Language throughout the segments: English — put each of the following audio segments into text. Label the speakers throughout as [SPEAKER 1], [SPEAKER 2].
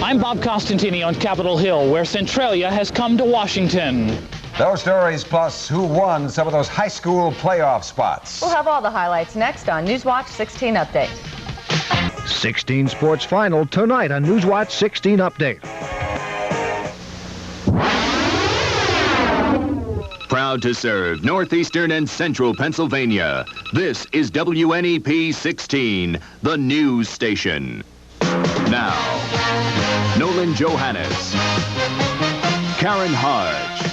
[SPEAKER 1] I'm Bob Costantini on Capitol Hill, where Centralia has come to Washington.
[SPEAKER 2] Those stories plus who won some of those high school playoff spots.
[SPEAKER 3] We'll have all the highlights next on Newswatch 16 Update.
[SPEAKER 4] 16 sports final tonight on Newswatch 16 Update.
[SPEAKER 5] Proud to serve Northeastern and Central Pennsylvania. This is WNEP 16, the news station. Now, Nolan Johannes, Karen Harch,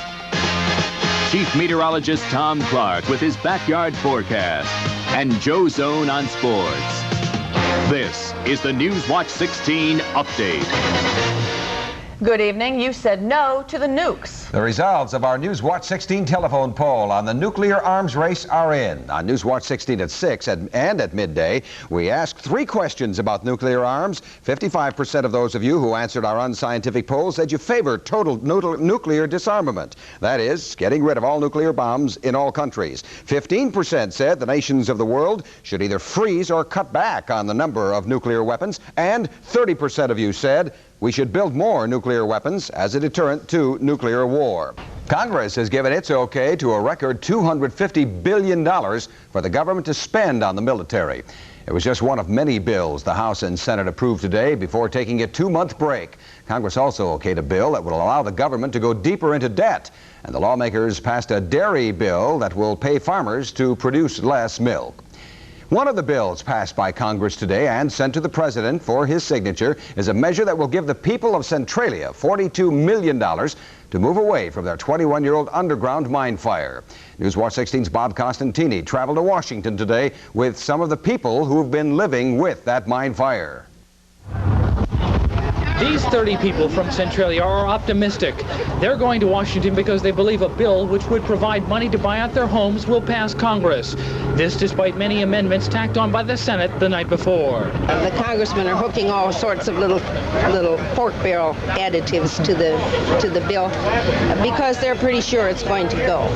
[SPEAKER 5] Chief Meteorologist Tom Clark with his backyard forecast, and Joe Zone on sports. This is the Newswatch 16 Update.
[SPEAKER 3] Good evening. You said no to the nukes.
[SPEAKER 2] The results of our Newswatch 16 telephone poll on the nuclear arms race are in. On Newswatch 16 at 6 and at midday, we asked 3 questions about nuclear arms. 55% of those of you who answered our unscientific poll said you favor total nuclear disarmament. That is, getting rid of all nuclear bombs in all countries. 15% said the nations of the world should either freeze or cut back on the number of nuclear weapons. And 30% of you said we should build more nuclear weapons as a deterrent to nuclear war. Congress has given its okay to a record $250 billion for the government to spend on the military. It was just one of many bills the House and Senate approved today before taking a 2-month break. Congress also okayed a bill that will allow the government to go deeper into debt. And the lawmakers passed a dairy bill that will pay farmers to produce less milk. One of the bills passed by Congress today and sent to the President for his signature is a measure that will give the people of Centralia $42 million to move away from their 21-year-old underground mine fire. Newswatch 16's Bob Costantini traveled to Washington today with some of the people who've been living with that mine fire.
[SPEAKER 1] These 30 people from Centralia are optimistic. They're going to Washington because they believe a bill which would provide money to buy out their homes will pass Congress. This despite many amendments tacked on by the Senate the night before.
[SPEAKER 6] The congressmen are hooking all sorts of little pork barrel additives to the bill because they're pretty sure it's going to go.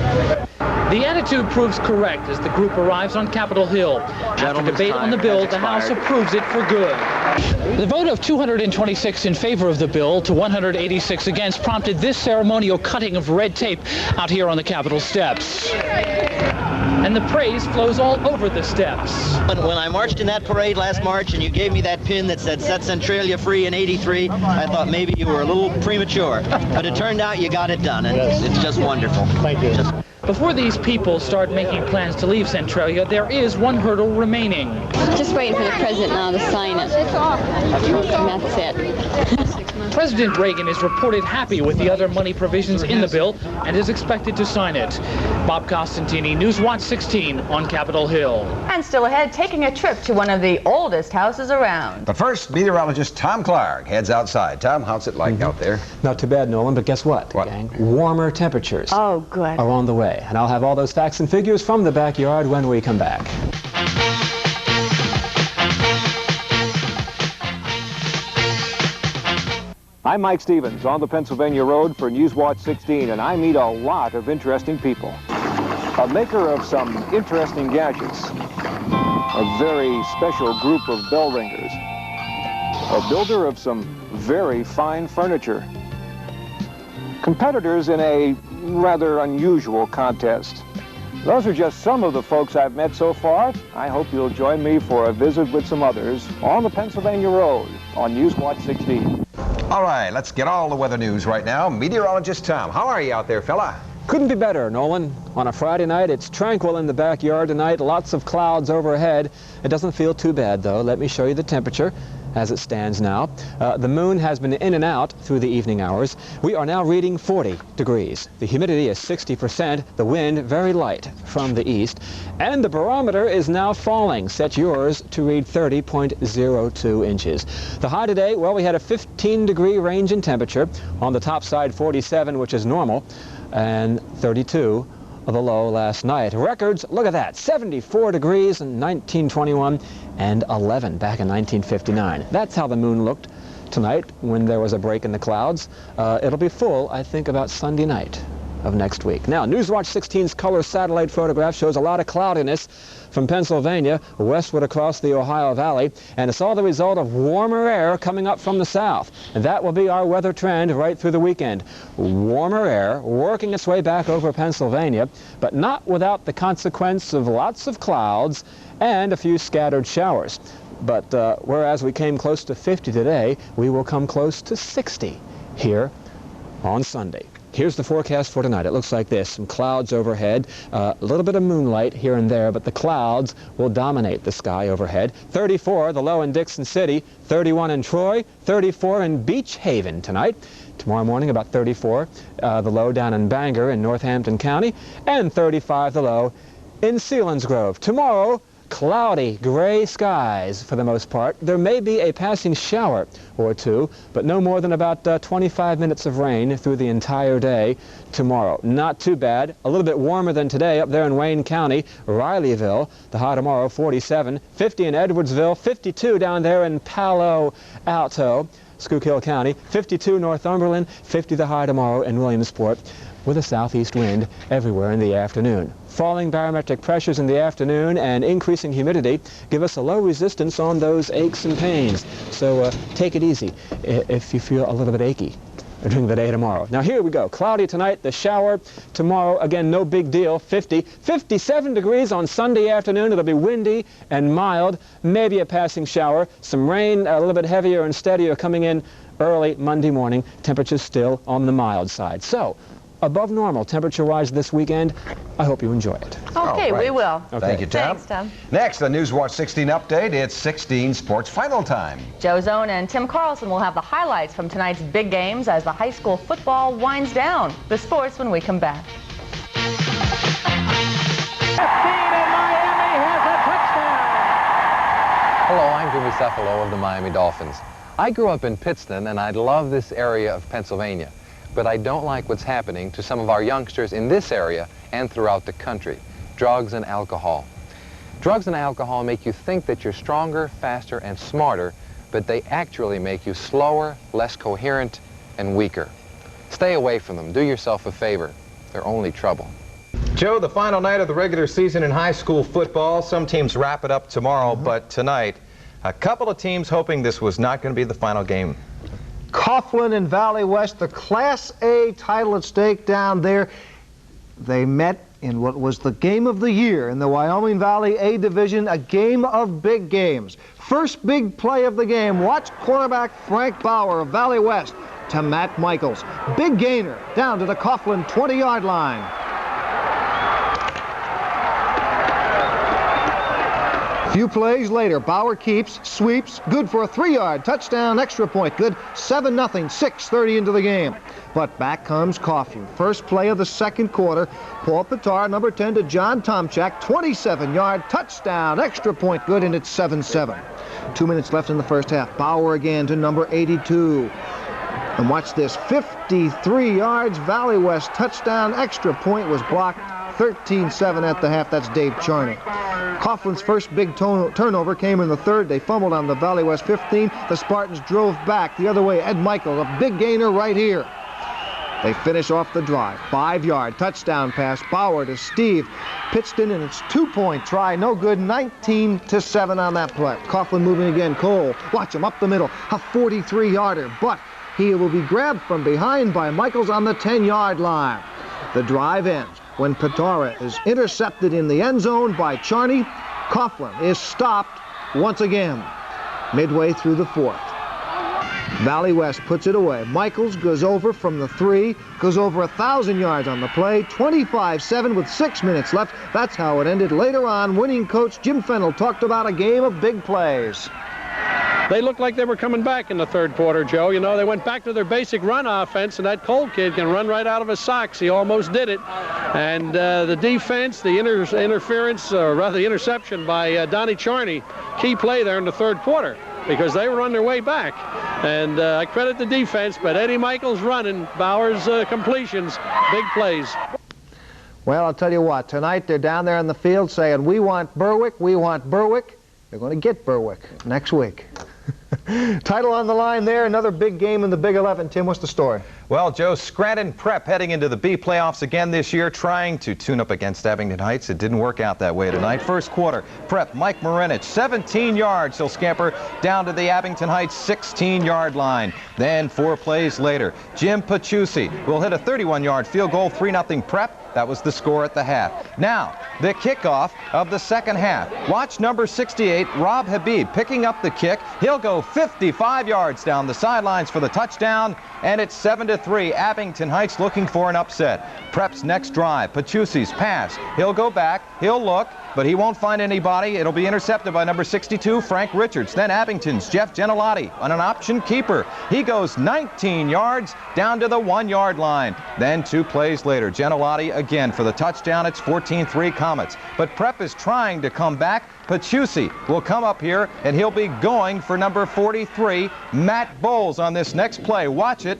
[SPEAKER 1] The attitude proves correct as the group arrives on Capitol Hill. After debate on the bill, the House approves it for good. The vote of 226 in favor of the bill to 186 against prompted this ceremonial cutting of red tape out here on the Capitol steps. And the praise flows all over the steps.
[SPEAKER 7] When I marched in that parade last March and you gave me that pin that said Set Centralia Free in '83, I thought maybe you were a little premature. But it turned out you got it done, and it's just wonderful. Thank you.
[SPEAKER 1] Before these people start making plans to leave Centralia, there is one hurdle remaining.
[SPEAKER 8] Just waiting for the president now to sign it. And that's it.
[SPEAKER 1] President Reagan is reported happy with the other money provisions in the bill and is expected to sign it. Bob Costantini, Newswatch 16 on Capitol Hill.
[SPEAKER 3] And still ahead, taking a trip to one of the oldest houses around.
[SPEAKER 2] But first, meteorologist Tom Clark heads outside. Tom, how's it like out there?
[SPEAKER 9] Not too bad, Nolan, but guess what, gang? Warmer temperatures
[SPEAKER 3] are
[SPEAKER 9] on the way. And I'll have all those facts and figures from the backyard when we come back. I'm Mike Stevens on the Pennsylvania Road for Newswatch 16, and I meet a lot of interesting people. A maker of some interesting gadgets, a very special group of bell ringers, a builder of some very fine furniture, competitors in a rather unusual contest. Those are just some of the folks I've met so far. I hope you'll join me for a visit with some others on the Pennsylvania Road on Newswatch 16.
[SPEAKER 2] All right, let's get all the weather news right now. Meteorologist Tom, how are you out there, fella?
[SPEAKER 9] Couldn't be better, Nolan. On a Friday night, it's tranquil in the backyard tonight. Lots of clouds overhead. It doesn't feel too bad, though. Let me show you the temperature as it stands now. The moon has been in and out through the evening hours. We are now reading 40 degrees. The humidity is 60%. The wind very light from the east. And the barometer is now falling. Set yours to read 30.02 inches. The high today, well, we had a 15-degree range in temperature. On the top side, 47, which is normal, and 32 of the low last night. Records, look at that, 74 degrees in 1921 and 11 back in 1959. That's how the moon looked tonight when there was a break in the clouds. It'll be full, I think, about Sunday night. of next week. Now, Newswatch 16's color satellite photograph shows a lot of cloudiness from Pennsylvania westward across the Ohio Valley, and it's all the result of warmer air coming up from the south. And that will be our weather trend right through the weekend. Warmer air working its way back over Pennsylvania, but not without the consequence of lots of clouds and a few scattered showers. But whereas we came close to 50 today, we will come close to 60 here on Sunday. Here's the forecast for tonight. It looks like this. Some clouds overhead, a little bit of moonlight here and there, but the clouds will dominate the sky overhead. 34, the low in Dixon City, 31 in Troy, 34 in Beach Haven tonight. Tomorrow morning, about 34, the low down in Bangor in Northampton County, and 35, the low in Selinsgrove. Tomorrow, cloudy, gray skies for the most part. There may be a passing shower or two, but no more than about 25 minutes of rain through the entire day tomorrow. Not too bad. A little bit warmer than today up there in Wayne County, Rileyville. The high tomorrow, 47, 50 in Edwardsville, 52 down there in Palo Alto, Schuylkill County, 52 Northumberland, 50 the high tomorrow in Williamsport, with a southeast wind everywhere in the afternoon. Falling barometric pressures in the afternoon and increasing humidity give us a low resistance on those aches and pains. So take it easy if you feel a little bit achy during the day tomorrow. Now here we go. Cloudy tonight, the shower tomorrow. Again, no big deal. 50, 57 degrees on Sunday afternoon. It'll be windy and mild. Maybe a passing shower. Some rain, a little bit heavier and steadier coming in early Monday morning. Temperatures still on the mild side. So, above normal temperature-wise this weekend. I hope you enjoy it.
[SPEAKER 3] Okay,
[SPEAKER 2] right.
[SPEAKER 3] we will.
[SPEAKER 2] Okay. Thank you, Tom.
[SPEAKER 3] Thanks, Tom.
[SPEAKER 2] Next, the Newswatch 16 update. It's 16 Sports Final Time.
[SPEAKER 3] Zone and Tim Karlson will have the highlights from tonight's big games as the high school football winds down. The sports when we come back.
[SPEAKER 1] 15 and Miami has a touchdown.
[SPEAKER 10] Hello, I'm Jimmy Cephalo of the Miami Dolphins. I grew up in Pittston, and I love this area of Pennsylvania. But I don't like what's happening to some of our youngsters in this area and throughout the country. Drugs and alcohol. Drugs and alcohol make you think that you're stronger, faster, and smarter, but they actually make you slower, less coherent, and weaker. Stay away from them. Do yourself a favor. They're only trouble.
[SPEAKER 11] Joe, the final night of the regular season in high school football. Some teams wrap it up tomorrow, but tonight, a couple of teams hoping this was not going to be the final game.
[SPEAKER 4] Coughlin and Valley West, the Class A title at stake down there. They met in what was the game of the year in the Wyoming Valley A Division, a game of big games. First big play of the game, watch cornerback Frank Bauer of Valley West to Matt Michaels. Big gainer down to the Coughlin 20-yard line. Few plays later, Bauer keeps, sweeps, good for a 3-yard touchdown, extra point, good, 7-0, 6:30 into the game. But back comes Coughlin. First play of the second quarter, Paul Pitar, number 10, to John Tomchak, 27-yard touchdown, extra point, good, and it's 7-7. 2 minutes left in the first half. Bauer again to number 82. And watch this, 53 yards, Valley West touchdown, extra point was blocked, 13-7 at the half. That's Dave Charney. Coughlin's first big turnover came in the third. They fumbled on the Valley West 15. The Spartans drove back the other way. Ed Michael, a big gainer right here. They finish off the drive. 5-yard touchdown pass. Bauer to Steve Pittston, and it's 2-point try. No good. 19-7 on that play. Coughlin moving again. Cole, watch him up the middle. A 43-yarder, but he will be grabbed from behind by Michaels on the 10-yard line. The drive ends when Pitara is intercepted in the end zone by Charney. Coughlin is stopped once again midway through the fourth. Valley West puts it away. Michaels goes over from the 3, goes over 1,000 yards on the play, 25-7 with 6 minutes left. That's how it ended. Later on, winning coach Jim Fennell talked about a game of big plays.
[SPEAKER 12] They looked like they were coming back in the third quarter, Joe. You know, they went back to their basic run offense, and that Cole kid can run right out of his socks. He almost did it. And the defense, the interference, or rather the interception by Donnie Charney, key play there in the third quarter, because they were on their way back. And I credit the defense, but Eddie Michaels running, Bauer's completions, big plays.
[SPEAKER 4] Well, I'll tell you what, tonight they're down there in the field saying, we want Berwick, we want Berwick. They're going to get Berwick next week. Title on the line there, another big game in the Big 11. Tim, what's the story?
[SPEAKER 11] Well, Joe, Scranton Prep heading into the B playoffs again this year, trying to tune up against Abington Heights. It didn't work out that way tonight. First quarter, Prep, Mike Marinich, 17 yards. He'll scamper down to the Abington Heights 16-yard line. Then 4 plays later, Jim Pachusi will hit a 31-yard field goal, 3-0 Prep. That was the score at the half. Now, the kickoff of the second half. Watch number 68, Rob Habib, picking up the kick. He'll go 55 yards down the sidelines for the touchdown, and it's 7-3. Abington Heights looking for an upset. Prep's next drive, Pachusi's pass. He'll go back, he'll look, but he won't find anybody. It'll be intercepted by number 62, Frank Richards. Then Abington's Jeff Gentilati on an option keeper. He goes 19 yards down to the 1-yard line. Then 2 plays later, Gentilati again for the touchdown. It's 14-3 Comets. But Prep is trying to come back. Pachusi will come up here, and he'll be going for number 43, Matt Bowles, on this next play. Watch it.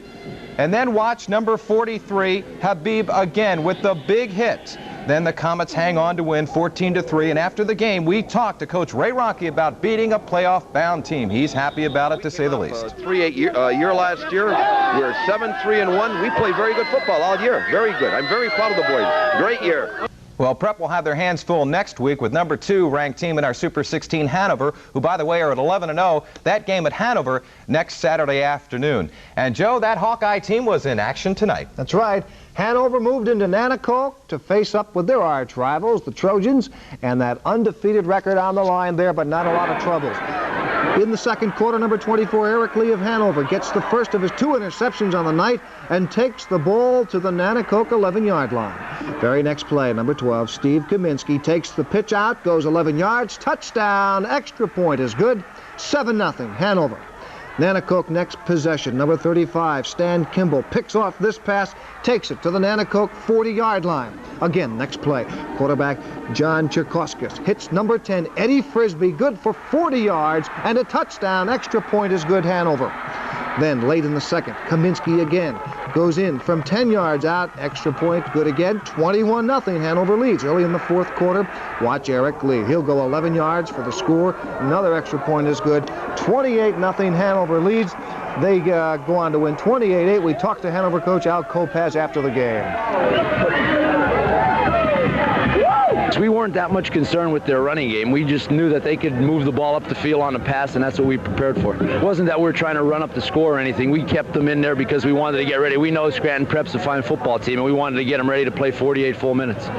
[SPEAKER 11] And then watch number 43, Habib, again with the big hit. Then the Comets hang on to win 14-3. And after the game, we talked to Coach Ray Rocky about beating a playoff-bound team. He's happy about it, to say the least.
[SPEAKER 13] 3-8 year last year. We're 7-3-1. We play very good football all year. Very good. I'm very proud of the boys. Great year.
[SPEAKER 11] Well, Prep will have their hands full next week with number 2 ranked team in our Super 16, Hanover, who, by the way, are at 11-0. That game at Hanover next Saturday afternoon. And, Joe, that Hawkeye team was in action tonight.
[SPEAKER 4] That's right. Hanover moved into Nanticoke to face up with their arch rivals, the Trojans, and that undefeated record on the line there, but not a lot of trouble. In the second quarter, number 24, Eric Lee of Hanover, gets the first of his 2 interceptions on the night and takes the ball to the Nanticoke 11-yard line. Very next play, number 12, Steve Kaminsky takes the pitch out, goes 11 yards, touchdown, extra point is good, 7-0, Hanover. Nanticoke next possession, number 35, Stan Kimball picks off this pass, takes it to the Nanticoke 40-yard line. Again, next play, quarterback John Cherkoskis hits number 10, Eddie Frisbee, good for 40 yards, and a touchdown, extra point is good, Hanover. Then late in the second, Kaminsky again goes in from 10 yards out, extra point, good again, 21-0, Hanover leads. Early in the fourth quarter, watch Eric Lee. He'll go 11 yards for the score, another extra point is good, 28-0, Hanover leads. They go on to win 28-8. We talked to Hanover coach Al Kopaz after the game.
[SPEAKER 14] We weren't that much concerned with their running game. We just knew that they could move the ball up the field on the pass, and that's what we prepared for. It wasn't that we were trying to run up the score or anything. We kept them in there because we wanted to get ready. We know Scranton Prep's a fine football team, and we wanted to get them ready to play 48 full minutes.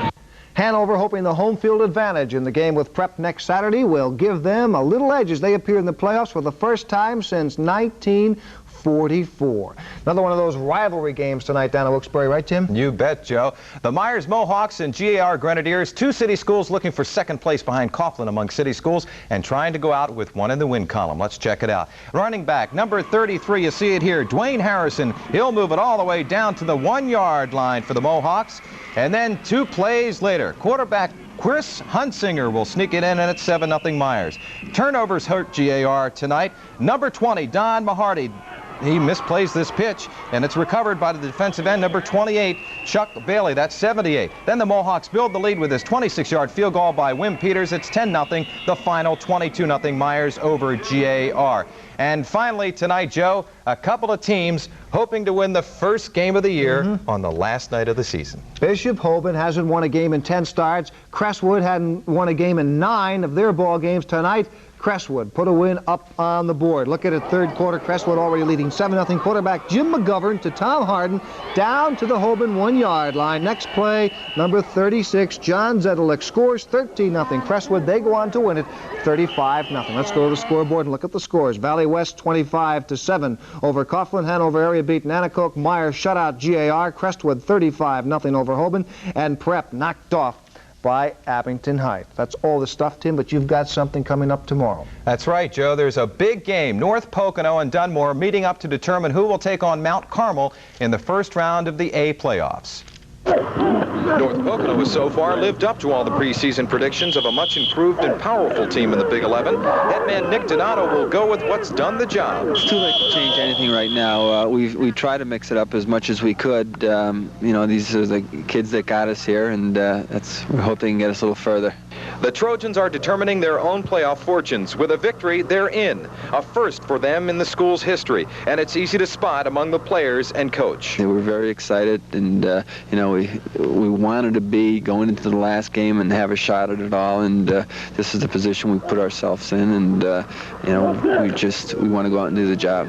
[SPEAKER 4] Hanover hoping the home field advantage in the game with Prep next Saturday will give them a little edge as they appear in the playoffs for the first time since 1944. Another one of those rivalry games tonight down at Wilkes-Barre, right, Tim?
[SPEAKER 11] You bet, Joe. The Myers Mohawks and GAR Grenadiers, 2 city schools looking for second place behind Coughlin among city schools and trying to go out with one in the win column. Let's check it out. Running back, number 33, you see it here, Dwayne Harrison. He'll move it all the way down to the 1-yard line for the Mohawks. And then 2 plays later, quarterback Chris Hunsinger will sneak it in, and it's 7-0 Myers. Turnovers hurt GAR tonight. Number 20, Don Mahardy. He misplays this pitch, and it's recovered by the defensive end, number 28, Chuck Bailey. That's 78. Then the Mohawks build the lead with this 26-yard field goal by Wim Peters. It's 10-0, the final 22-0 Myers over GAR. And finally tonight, Joe, a couple of teams hoping to win the first game of the year on the last night of the season.
[SPEAKER 4] Bishop Hoban hasn't won a game in 10 starts. Crestwood hadn't won a game in 9 of their ball games tonight. Crestwood put a win up on the board. Look at it, third quarter, Crestwood already leading 7-0. Quarterback Jim McGovern to Tom Harden, down to the Hoban 1-yard line. Next play, number 36, John Zedelik scores 13-0. Crestwood, they go on to win it 35-0. Let's go to the scoreboard and look at the scores. Valley West 25-7 over Coughlin. Hanover area beat Nanticoke. Myers shut out GAR. Crestwood 35-0 over Hoban. And Prep knocked off by Abington Heights. That's all the stuff, Tim, but you've got something coming up tomorrow.
[SPEAKER 11] That's right, Joe. There's a big game. North Pocono and Dunmore meeting up to determine who will take on Mount Carmel in the first round of the A playoffs.
[SPEAKER 15] North Pocono has so far lived up to all the preseason predictions of a much improved and powerful team in the Big 11. Headman Nick Donato will go with what's done the job.
[SPEAKER 16] It's too late to change anything right now. We try to mix it up as much as we could. You know, these are the kids that got us here, and we hope they can get us a little further.
[SPEAKER 15] The Trojans are determining their own playoff fortunes. With a victory, they're in. A first for them in the school's history, and it's easy to spot among the players and coach.
[SPEAKER 16] They were very excited, and you know, we wanted to be going into the last game and have a shot at it all, and this is the position we put ourselves in, and you know, we want to go out and do the job.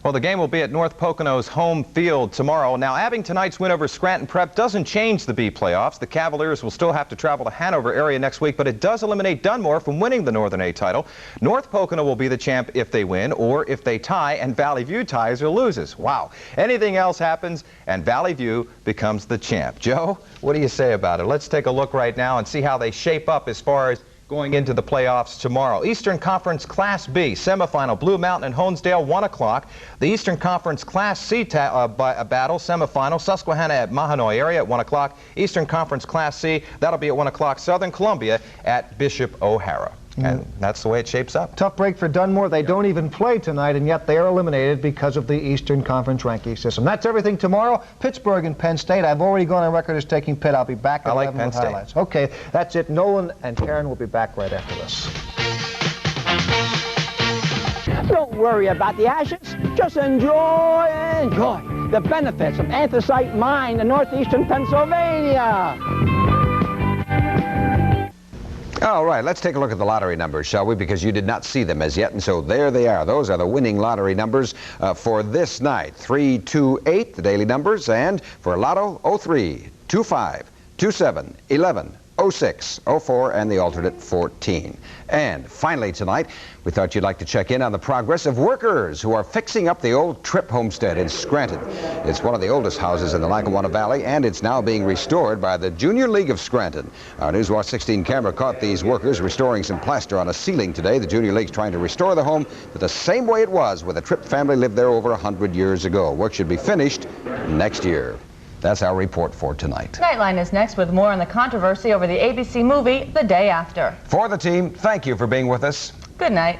[SPEAKER 11] Well, the game will be at North Pocono's home field tomorrow. Now, having tonight's win over Scranton Prep doesn't change the B playoffs. The Cavaliers will still have to travel to Hanover area next week, but it does eliminate Dunmore from winning the Northern A title. North Pocono will be the champ if they win, or if they tie and Valley View ties or loses. Wow. Anything else happens, and Valley View becomes the champ. Joe, what do you say about it? Let's take a look right now and see how they shape up as far as going into the playoffs tomorrow. Eastern Conference Class B semifinal, Blue Mountain and Honesdale, 1 o'clock. The Eastern Conference Class C battle semifinal, Susquehanna at Mahanoy area at 1 o'clock. Eastern Conference Class C, that'll be at 1 o'clock. Southern Columbia at Bishop O'Hara. And that's the way it shapes up.
[SPEAKER 4] Tough break for Dunmore. They don't even play tonight, and yet they are eliminated because of the Eastern Conference ranking system. That's everything tomorrow. Pittsburgh and Penn State. I've already gone on record as taking Pitt. I'll be back at 11 with highlights. Okay, that's it. Nolan and Karen will be back right after this.
[SPEAKER 17] Don't worry about the ashes. Just enjoy the benefits of anthracite mine in northeastern Pennsylvania.
[SPEAKER 2] All right, let's take a look at the lottery numbers, shall we? Because you did not see them as yet, and so there they are. Those are the winning lottery numbers for this night. 3, 2, 8, the daily numbers, and for Lotto, 03, 25, 27, 11, 06, 04, and the alternate 14. And finally tonight, we thought you'd like to check in on the progress of workers who are fixing up the old Tripp homestead in Scranton. It's one of the oldest houses in the Lackawanna Valley, and it's now being restored by the Junior League of Scranton. Our Newswatch 16 camera caught these workers restoring some plaster on a ceiling today. The Junior League's trying to restore the home to the same way it was when the Tripp family lived there over 100 years ago. Work should be finished next year. That's our report for tonight.
[SPEAKER 3] Nightline is next with more on the controversy over the ABC movie The Day After.
[SPEAKER 2] For the team, thank you for being with us.
[SPEAKER 3] Good night.